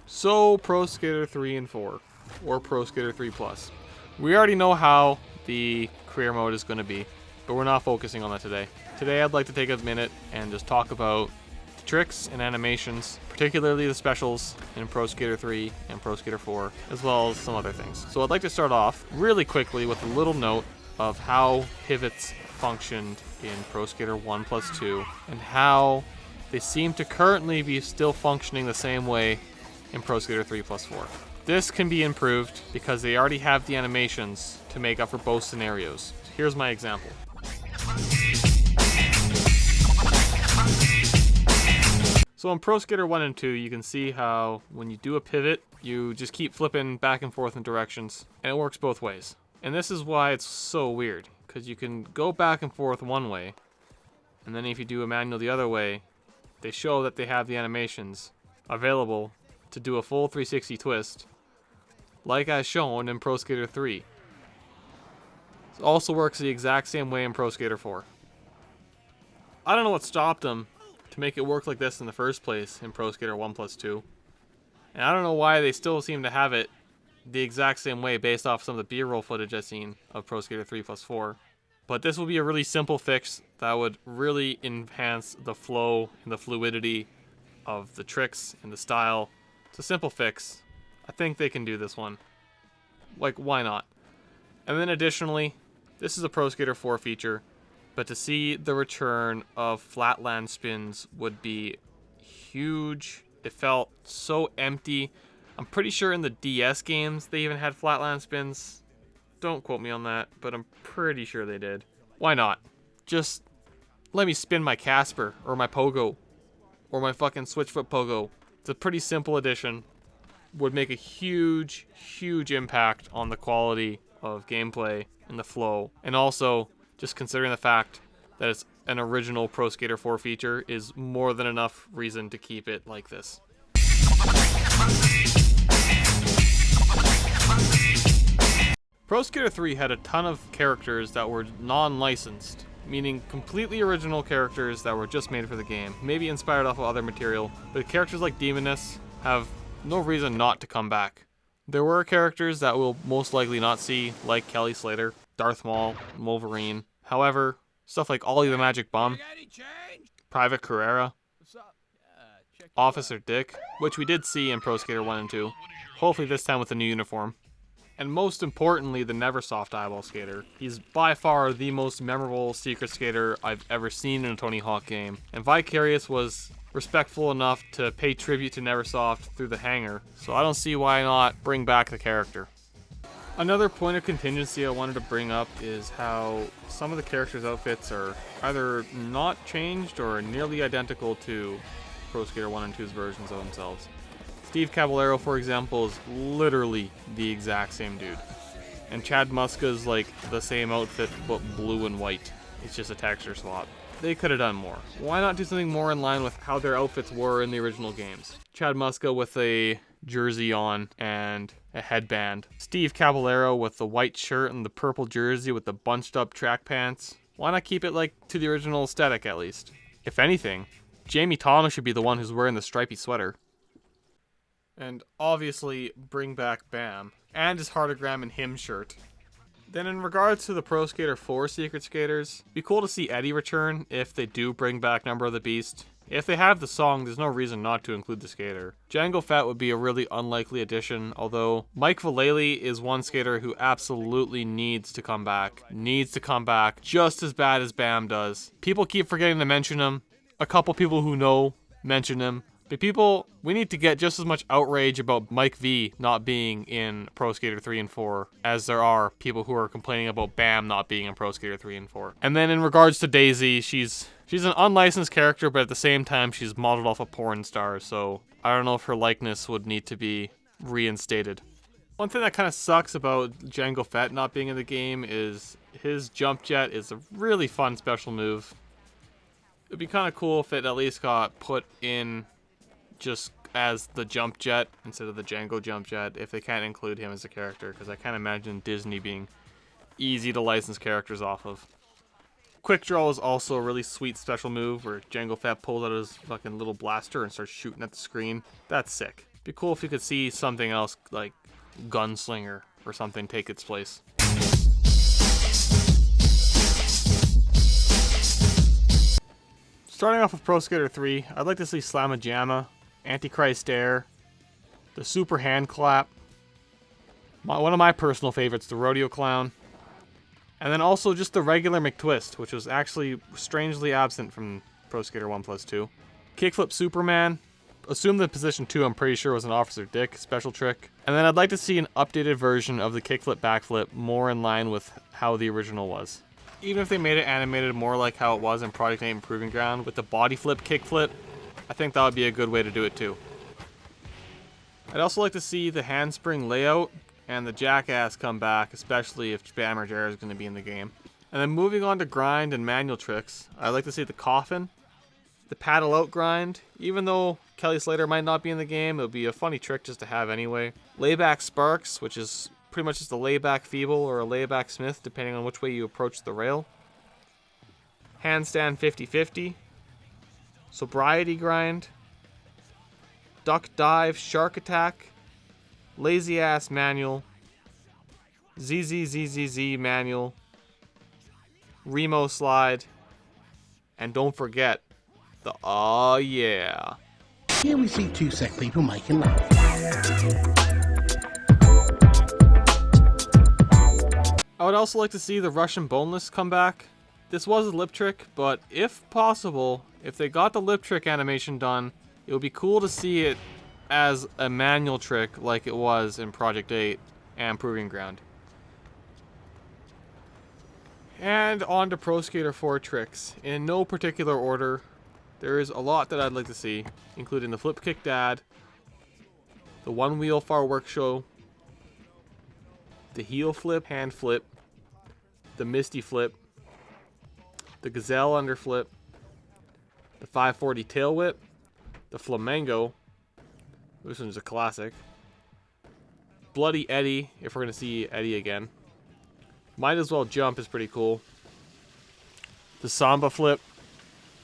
So Pro Skater 3 and 4, or Pro Skater 3 Plus. We already know how the career mode is going to be, but we're not focusing on that today. Today I'd like to take a minute and just talk about the tricks and animations, particularly the specials in Pro Skater 3 and Pro Skater 4, as well as some other things. So I'd like to start off really quickly with a little note of how pivots functioned in Pro Skater 1 plus 2, and how they seem to currently be still functioning the same way in Pro Skater 3 plus 4. This can be improved because they already have the animations to make up for both scenarios. Here's my example. So in Pro Skater 1 and 2, you can see how when you do a pivot, you just keep flipping back and forth in directions, and it works both ways. And this is why it's so weird, because you can go back and forth one way, and then if you do a manual the other way, they show that they have the animations available to do a full 360 twist, like as shown in Pro Skater 3. It also works the exact same way in Pro Skater 4. I don't know what stopped them to make it work like this in the first place in Pro Skater 1 plus 2. And I don't know why they still seem to have it the exact same way based off some of the B-roll footage I've seen of Pro Skater 3 plus 4. But this will be a really simple fix that would really enhance the flow and the fluidity of the tricks and the style. It's a simple fix. I think they can do this one. Like, why not? And then additionally, this is a Pro Skater 4 feature, but to see the return of flatland spins would be huge. It felt so empty. I'm pretty sure in the DS games they even had flatland spins. Don't quote me on that, but I'm pretty sure they did. Why not? Just let me spin my Casper, or my Pogo, or my fucking Switchfoot Pogo. It's a pretty simple addition. Would make a huge, huge impact on the quality of gameplay and the flow. And also, just considering the fact that it's an original Pro Skater 4 feature is more than enough reason to keep it like this. Pro Skater 3 had a ton of characters that were non-licensed, meaning completely original characters that were just made for the game, maybe inspired off of other material, but characters like Demoness have no reason not to come back. There were characters that we'll most likely not see, like Kelly Slater, Darth Maul, Wolverine. However, stuff like Ollie the Magic Bum, Private Carrera, Officer Dick, which we did see in Pro Skater 1 and 2, hopefully this time with a new uniform. And most importantly, the Neversoft Eyeball Skater. He's by far the most memorable Secret Skater I've ever seen in a Tony Hawk game. And Vicarious was respectful enough to pay tribute to Neversoft through the hangar, so I don't see why not bring back the character. Another point of contingency I wanted to bring up is how some of the characters' outfits are either not changed or nearly identical to Pro Skater 1 and 2's versions of themselves. Steve Caballero, for example, is literally the exact same dude. And Chad Muska's like the same outfit, but blue and white. It's just a texture swap. They could have done more. Why not do something more in line with how their outfits were in the original games? Chad Muska with a jersey on and a headband. Steve Caballero with the white shirt and the purple jersey with the bunched up track pants. Why not keep it like to the original aesthetic at least? If anything, Jamie Thomas should be the one who's wearing the stripy sweater. And obviously bring back Bam and his heartogram and him shirt. Then in regards to the Pro Skater 4 Secret Skaters, it'd be cool to see Eddie return if they do bring back Number of the Beast. If they have the song, there's no reason not to include the skater. Django Fett would be a really unlikely addition, although Mike Vallely is one skater who absolutely needs to come back. Needs to come back just as bad as Bam does. People keep forgetting to mention him. A couple people who know mention him. But people, we need to get just as much outrage about Mike V not being in Pro Skater 3 and 4 as there are people who are complaining about Bam not being in Pro Skater 3 and 4. And then in regards to Daisy, she's an unlicensed character, but at the same time she's modeled off a porn star, so I don't know if her likeness would need to be reinstated. One thing that kind of sucks about Django Fett not being in the game is his jump jet is a really fun special move. It'd be kind of cool if it at least got put in just as the jump jet instead of the Django jump jet, if they can't include him as a character, because I can't imagine Disney being easy to license characters off of. Quick Draw is also a really sweet special move where Django Fett pulls out his fucking little blaster and starts shooting at the screen. That's sick. Be cool if you could see something else like Gunslinger or something take its place. Starting off with Pro Skater 3, I'd like to see Slamma-Jamma, Antichrist Air, the Super Hand Clap, one of my personal favorites, the Rodeo Clown, and then also just the regular McTwist, which was actually strangely absent from Pro Skater 1+2. Kickflip Superman, assume the position 2 I'm pretty sure was an Officer Dick special trick. And then I'd like to see an updated version of the kickflip backflip more in line with how the original was. Even if they made it animated more like how it was in Project 8 Proving Ground with the body flip kickflip, I think that would be a good way to do it too. I'd also like to see the handspring layout and the jackass come back, especially if Spammer Jared is going to be in the game. And then moving on to grind and manual tricks, I'd like to see the coffin, the paddle out grind. Even though Kelly Slater might not be in the game, it would be a funny trick just to have anyway. Layback Sparks, which is pretty much just a layback feeble or a layback smith, depending on which way you approach the rail. Handstand 50-50. Sobriety grind. Duck dive, shark attack. Lazy ass manual. ZZZZZ manual. Remo slide. And don't forget the oh yeah. Here we see two sick people making love. I would also like to see the Russian boneless come back. This was a lip trick, but if possible, if they got the lip trick animation done, it would be cool to see it as a manual trick like it was in Project 8 and Proving Ground. And on to Pro Skater 4 tricks. In no particular order, there is a lot that I'd like to see, including the Flip Kick Dad, the One Wheel Far Work Show, the Heel Flip Hand Flip, the Misty Flip, the Gazelle Underflip, the 540 Tail Whip, the Flamingo, this one's a classic, Bloody Eddie, if we're going to see Eddie again, Might As Well Jump is pretty cool, the Samba Flip,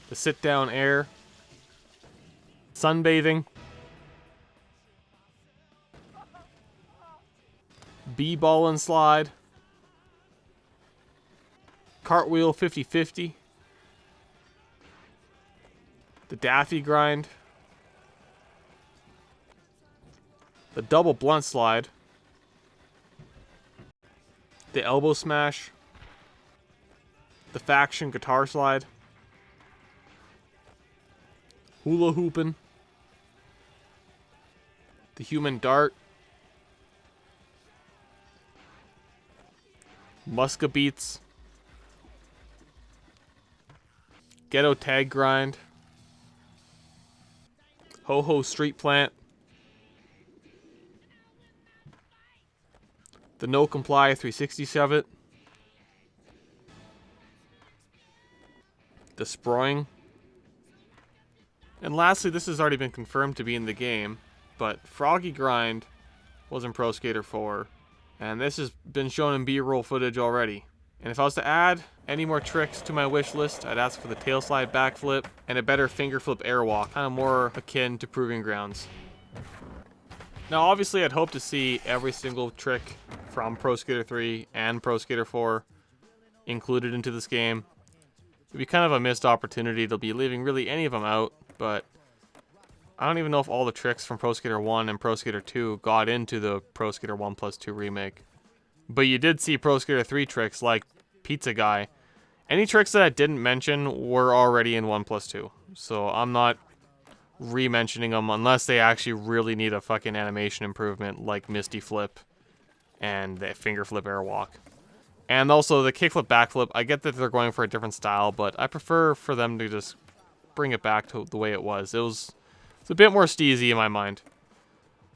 the Sit Down Air, Sunbathing, B-Ball and Slide, Cartwheel 50-50, the Daffy Grind, the Double Blunt Slide, the Elbow Smash, the Faction Guitar Slide, Hula Hoopin', the Human Dart, Muska Beats, Ghetto Tag Grind, Ho-Ho Street Plant, the No Comply 360 Shove It, the Sproing, and lastly, this has already been confirmed to be in the game, but Froggy Grind was in Pro Skater 4, and this has been shown in B-roll footage already. And if I was to add any more tricks to my wish list, I'd ask for the tail slide backflip and a better finger flip airwalk, kind of more akin to Proving Grounds. Now obviously I'd hope to see every single trick from Pro Skater 3 and Pro Skater 4 included into this game. It'd be kind of a missed opportunity to be leaving really any of them out, but I don't even know if all the tricks from Pro Skater 1 and Pro Skater 2 got into the Pro Skater 1+2 remake. But you did see Pro Skater 3 tricks like Pizza Guy. Any tricks that I didn't mention were already in 1+2. So I'm not re-mentioning them unless they actually really need a fucking animation improvement like Misty Flip and the Finger Flip Airwalk. And also the Kickflip Backflip. I get that they're going for a different style, but I prefer for them to just bring it back to the way it was. It's a bit more steezy in my mind.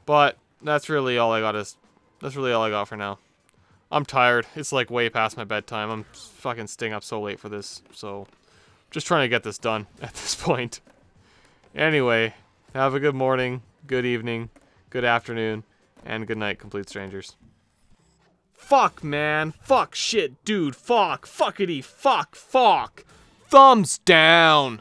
But that's really all I got for now. I'm tired. It's like way past my bedtime. I'm fucking staying up so late for this. So, just trying to get this done at this point. Anyway, have a good morning, good evening, good afternoon, and good night, complete strangers. Fuck, man. Fuck, shit, dude. Fuck. Fuckity. Fuck. Thumbs down.